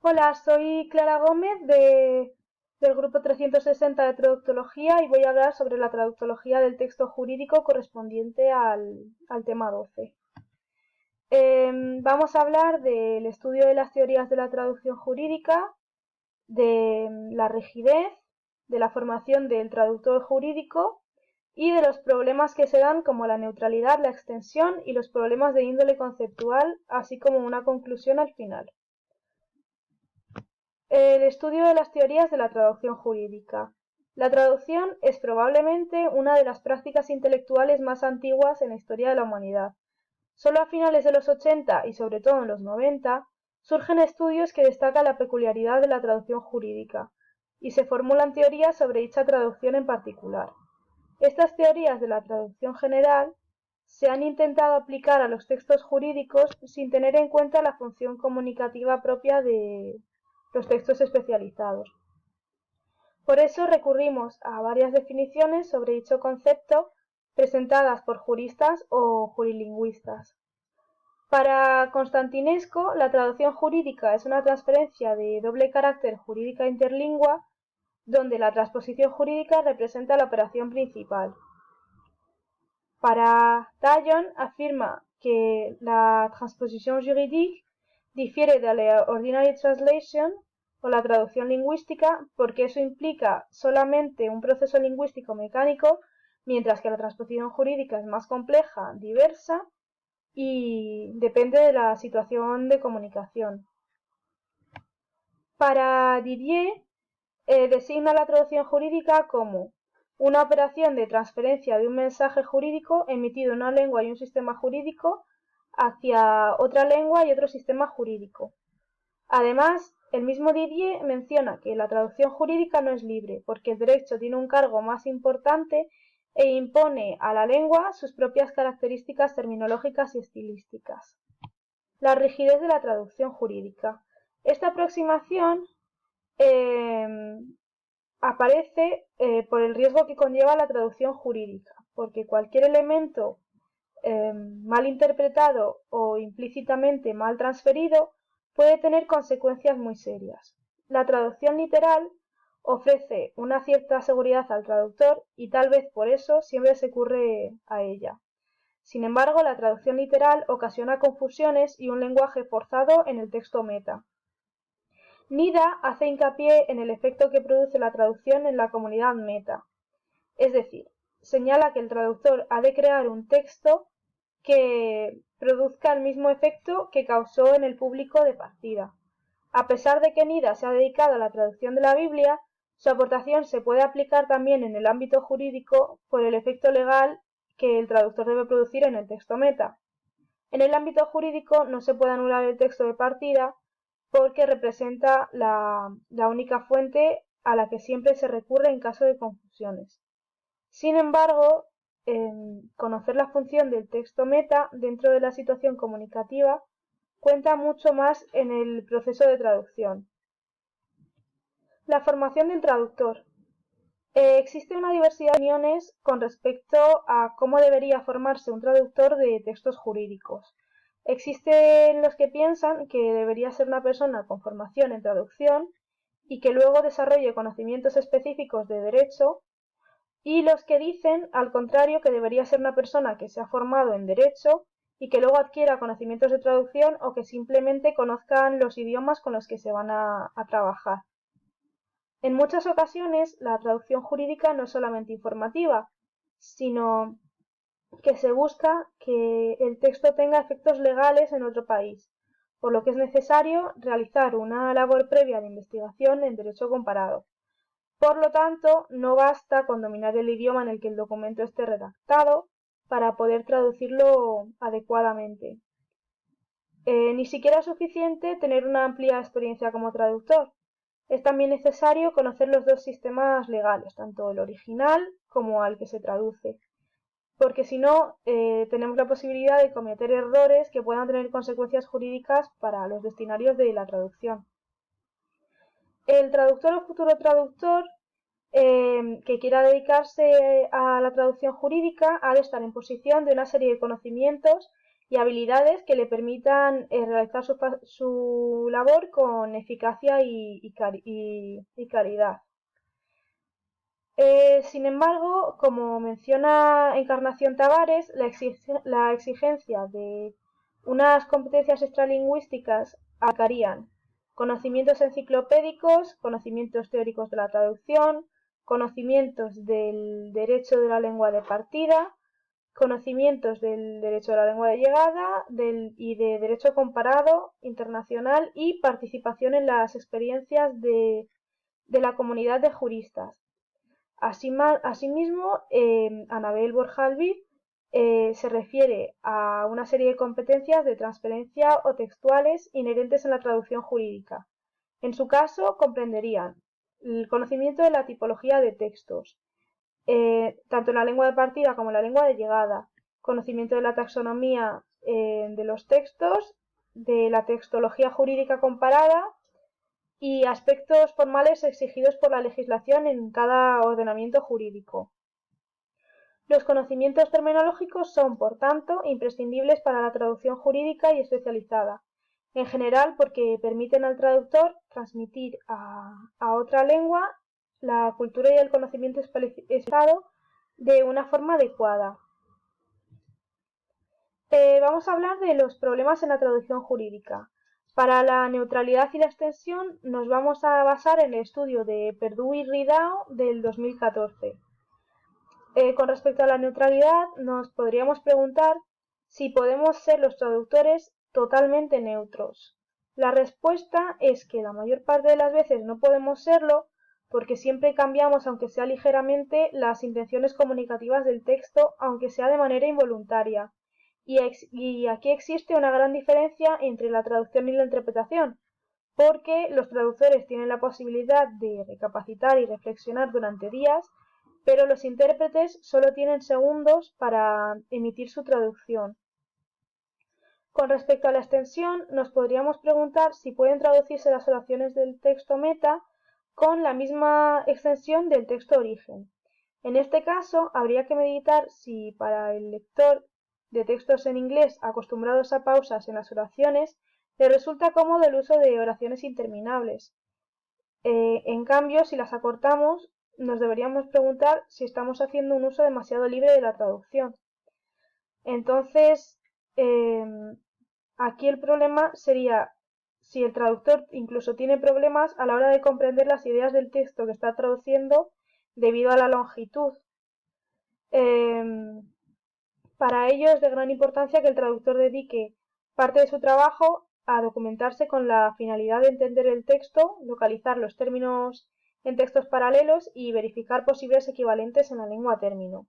Hola, soy Clara Gómez del grupo 360 de Traductología y voy a hablar sobre la traductología del texto jurídico correspondiente al tema 12. Vamos a hablar del estudio de las teorías de la traducción jurídica, de la rigidez, de la formación del traductor jurídico y de los problemas que se dan como la neutralidad, la extensión y los problemas de índole conceptual, así como una conclusión al final. El estudio de las teorías de la traducción jurídica. La traducción es probablemente una de las prácticas intelectuales más antiguas en la historia de la humanidad. Solo a finales de los 80 y sobre todo en los 90 surgen estudios que destacan la peculiaridad de la traducción jurídica y se formulan teorías sobre dicha traducción en particular. Estas teorías de la traducción general se han intentado aplicar a los textos jurídicos sin tener en cuenta la función comunicativa propia de los textos especializados. Por eso recurrimos a varias definiciones sobre dicho concepto presentadas por juristas o jurilingüistas. Para Constantinesco, la traducción jurídica es una transferencia de doble carácter jurídica interlingua, donde la transposición jurídica representa la operación principal. Para Taillon afirma que la transposición juridique difiere de la ordinary translation o la traducción lingüística porque eso implica solamente un proceso lingüístico mecánico, mientras que la transposición jurídica es más compleja, diversa y depende de la situación de comunicación. Para Didier, designa la traducción jurídica como una operación de transferencia de un mensaje jurídico emitido en una lengua y un sistema jurídico hacia otra lengua y otro sistema jurídico. Además, el mismo Didier menciona que la traducción jurídica no es libre, porque el derecho tiene un cargo más importante e impone a la lengua sus propias características terminológicas y estilísticas. La rigidez de la traducción jurídica. Esta aproximación aparece por el riesgo que conlleva la traducción jurídica, porque cualquier elemento mal interpretado o implícitamente mal transferido puede tener consecuencias muy serias. La traducción literal ofrece una cierta seguridad al traductor y tal vez por eso siempre se recurre a ella. Sin embargo, la traducción literal ocasiona confusiones y un lenguaje forzado en el texto meta. Nida hace hincapié en el efecto que produce la traducción en la comunidad meta, es decir, señala que el traductor ha de crear un texto que produzca el mismo efecto que causó en el público de partida. A pesar de que Nida se ha dedicado a la traducción de la Biblia, su aportación se puede aplicar también en el ámbito jurídico por el efecto legal que el traductor debe producir en el texto meta. En el ámbito jurídico no se puede anular el texto de partida porque representa la única fuente a la que siempre se recurre en caso de confusiones. Sin embargo, conocer la función del texto meta dentro de la situación comunicativa cuenta mucho más en el proceso de traducción. La formación del traductor. Existe una diversidad de opiniones con respecto a cómo debería formarse un traductor de textos jurídicos. Existen los que piensan que debería ser una persona con formación en traducción y que luego desarrolle conocimientos específicos de derecho, y los que dicen, al contrario, que debería ser una persona que se ha formado en derecho y que luego adquiera conocimientos de traducción o que simplemente conozcan los idiomas con los que se van a trabajar. En muchas ocasiones, la traducción jurídica no es solamente informativa, sino que se busca que el texto tenga efectos legales en otro país, por lo que es necesario realizar una labor previa de investigación en derecho comparado. Por lo tanto, no basta con dominar el idioma en el que el documento esté redactado para poder traducirlo adecuadamente. Ni siquiera es suficiente tener una amplia experiencia como traductor. Es también necesario conocer los dos sistemas legales, tanto el original como al que se traduce, porque si no, tenemos la posibilidad de cometer errores que puedan tener consecuencias jurídicas para los destinatarios de la traducción. El traductor o futuro traductor que quiera dedicarse a la traducción jurídica ha de estar en posición de una serie de conocimientos y habilidades que le permitan realizar su labor con eficacia y calidad. Sin embargo, como menciona Encarnación Tavares, la exigencia de unas competencias extralingüísticas abarcarían conocimientos enciclopédicos, conocimientos teóricos de la traducción, conocimientos del derecho de la lengua de partida, conocimientos del derecho de la lengua de llegada y de derecho comparado internacional y participación en las experiencias de la comunidad de juristas. Asimismo, Anabel Borjalbi se refiere a una serie de competencias de transferencia o textuales inherentes en la traducción jurídica. En su caso, comprenderían el conocimiento de la tipología de textos, tanto en la lengua de partida como en la lengua de llegada, conocimiento de la taxonomía de los textos, de la textología jurídica comparada y aspectos formales exigidos por la legislación en cada ordenamiento jurídico. Los conocimientos terminológicos son, por tanto, imprescindibles para la traducción jurídica y especializada, en general porque permiten al traductor transmitir a otra lengua la cultura y el conocimiento especializado de una forma adecuada. Vamos a hablar de los problemas en la traducción jurídica. Para la neutralidad y la extensión nos vamos a basar en el estudio de Perdue y Ridao del 2014. Con respecto a la neutralidad, nos podríamos preguntar si podemos ser los traductores totalmente neutros. La respuesta es que la mayor parte de las veces no podemos serlo porque siempre cambiamos, aunque sea ligeramente, las intenciones comunicativas del texto, aunque sea de manera involuntaria. Y aquí existe una gran diferencia entre la traducción y la interpretación, porque los traductores tienen la posibilidad de recapacitar y reflexionar durante días, pero los intérpretes solo tienen segundos para emitir su traducción. Con respecto a la extensión, nos podríamos preguntar si pueden traducirse las oraciones del texto meta con la misma extensión del texto origen. En este caso, habría que meditar si para el lector de textos en inglés acostumbrados a pausas en las oraciones, le resulta cómodo el uso de oraciones interminables. En cambio, si las acortamos, nos deberíamos preguntar si estamos haciendo un uso demasiado libre de la traducción. Entonces, aquí el problema sería si el traductor incluso tiene problemas a la hora de comprender las ideas del texto que está traduciendo debido a la longitud. Para ello es de gran importancia que el traductor dedique parte de su trabajo a documentarse con la finalidad de entender el texto, localizar los términos en textos paralelos y verificar posibles equivalentes en la lengua término.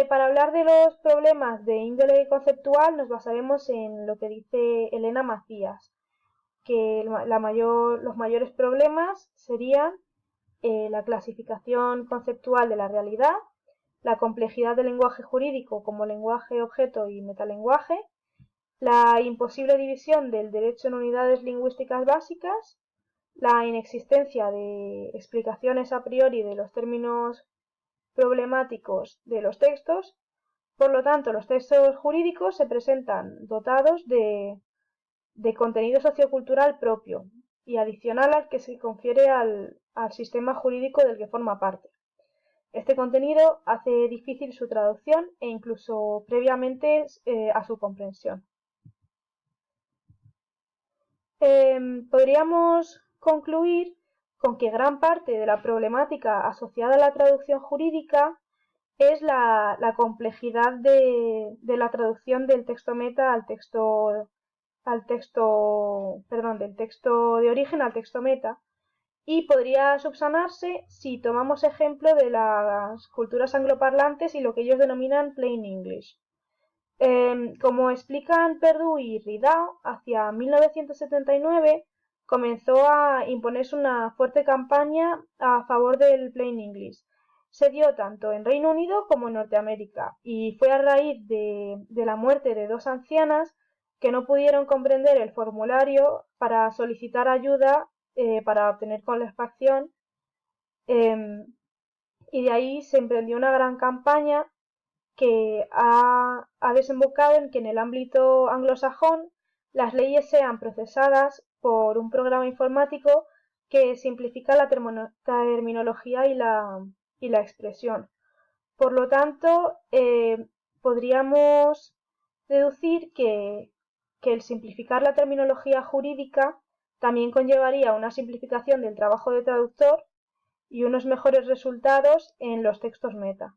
Para hablar de los problemas de índole conceptual nos basaremos en lo que dice Elena Macías, que los mayores problemas serían la clasificación conceptual de la realidad, la complejidad del lenguaje jurídico como lenguaje, objeto y metalenguaje, la imposible división del derecho en unidades lingüísticas básicas, la inexistencia de explicaciones a priori de los términos problemáticos de los textos. Por lo tanto, los textos jurídicos se presentan dotados de contenido sociocultural propio y adicional al que se confiere al sistema jurídico del que forma parte. Este contenido hace difícil su traducción e incluso previamente a su comprensión. Podríamos concluir con que gran parte de la problemática asociada a la traducción jurídica es la complejidad de la traducción del texto meta del texto de origen al texto meta, y podría subsanarse si tomamos ejemplo de las culturas angloparlantes y lo que ellos denominan plain English. Como explican Perdue y Ridao, hacia 1979 comenzó a imponerse una fuerte campaña a favor del plain English. Se dio tanto en Reino Unido como en Norteamérica, y fue a raíz de la muerte de dos ancianas que no pudieron comprender el formulario para solicitar ayuda para obtener calefacción, y de ahí se emprendió una gran campaña que ha desembocado en que en el ámbito anglosajón las leyes sean procesadas por un programa informático que simplifica la terminología y la expresión. Por lo tanto, podríamos deducir que el simplificar la terminología jurídica también conllevaría una simplificación del trabajo de traductor y unos mejores resultados en los textos meta.